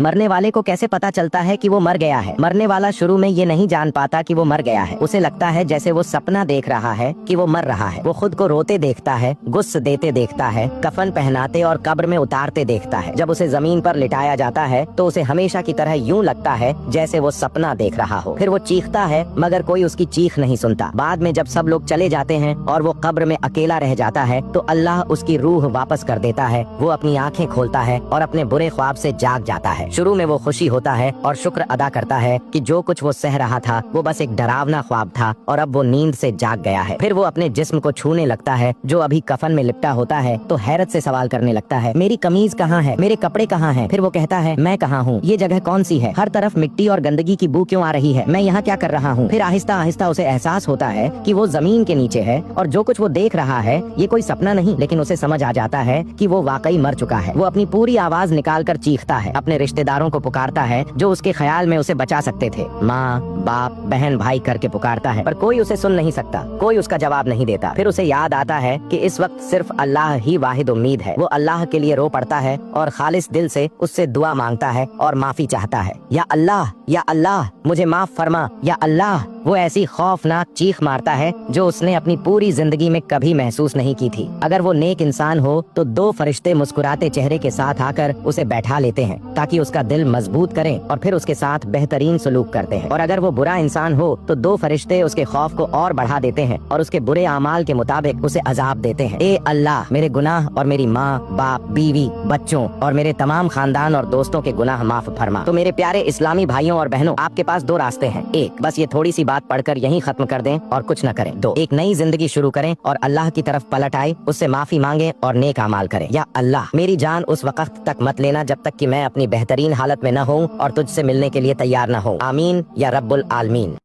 मरने वाले को कैसे पता चलता है कि वो मर गया है? मरने वाला शुरू में ये नहीं जान पाता कि वो मर गया है। उसे लगता है जैसे वो सपना देख रहा है कि वो मर रहा है। वो खुद को रोते देखता है, गुस्स देते देखता है, कफन पहनाते और कब्र में उतारते देखता है। जब उसे जमीन पर लिटाया जाता है तो उसे हमेशा की तरह यूं लगता है जैसे वो सपना देख रहा हो। फिर वो चीखता है मगर कोई उसकी चीख नहीं सुनता। बाद में जब सब लोग चले जाते हैं और वो कब्र में अकेला रह जाता है तो अल्लाह उसकी रूह वापस कर देता है। वो अपनी आंखें खोलता है और अपने बुरे ख्वाब से जाग जाता है। शुरू में वो खुशी होता है और शुक्र अदा करता है कि जो कुछ वो सह रहा था वो बस एक डरावना ख्वाब था और अब वो नींद से जाग गया है। फिर वो अपने जिस्म को छूने लगता है जो अभी कफन में लिपटा होता है तो हैरत से सवाल करने लगता है, मेरी कमीज कहाँ है, मेरे कपड़े कहाँ हैं? फिर वो कहता है, मैं कहाँ हूँ, ये जगह कौन सी है, हर तरफ मिट्टी और गंदगी की बू क्यों आ रही है, मैं यहाँ क्या कर रहा हूँ? फिर आहिस्ता आहिस्ता उसे एहसास होता है कि वो जमीन के नीचे है और जो कुछ वो देख रहा है ये कोई सपना नहीं, लेकिन उसे समझ आ जाता है कि वो वाकई मर चुका है। वो अपनी पूरी आवाज निकाल कर चीखता है, अपने रिश्तेदारों को पुकारता है जो उसके ख्याल में उसे बचा सकते थे। माँ, बाप, बहन, भाई करके पुकारता है पर कोई उसे सुन नहीं सकता, कोई उसका जवाब नहीं देता। फिर उसे याद आता है कि इस वक्त सिर्फ अल्लाह ही वाहिद उम्मीद है। वो अल्लाह के लिए रो पड़ता है और खालिस दिल से उससे दुआ मांगता है और माफी चाहता है। या अल्लाह मुझे माफ फरमा, या अल्लाह। वो ऐसी खौफनाक चीख मारता है जो उसने अपनी पूरी जिंदगी में कभी महसूस नहीं की थी। अगर वो नेक इंसान हो तो दो फरिश्ते मुस्कुराते चेहरे के साथ आकर उसे बैठा लेते हैं ताकि उसका दिल मजबूत करें और फिर उसके साथ बेहतरीन सलूक करते हैं। और अगर वो बुरा इंसान हो तो दो फरिश्ते उसके खौफ को और बढ़ा देते हैं और उसके बुरे अमाल के मुताबिक उसे अजाब देते हैं। ए अल्लाह, मेरे गुनाह और मेरी माँ, बाप, बीवी, बच्चों और मेरे तमाम खानदान और दोस्तों के गुनाह माफ फरमा। तो मेरे प्यारे इस्लामी भाइयों और बहनों, आपके पास दो रास्ते हैं। एक, बस ये थोड़ी सी बात पढ़कर यहीं खत्म कर दें और कुछ न करें। दो, एक नई जिंदगी शुरू करें और अल्लाह की तरफ पलट आए, उससे माफी मांगे और नेक अमाल करें। या अल्लाह, मेरी जान उस वक्त तक मत लेना जब तक कि मैं अपनी बेहतरीन हालत में न हूँ और तुझसे मिलने के लिए तैयार न हूँ। आमीन या रब्बुल आलमीन।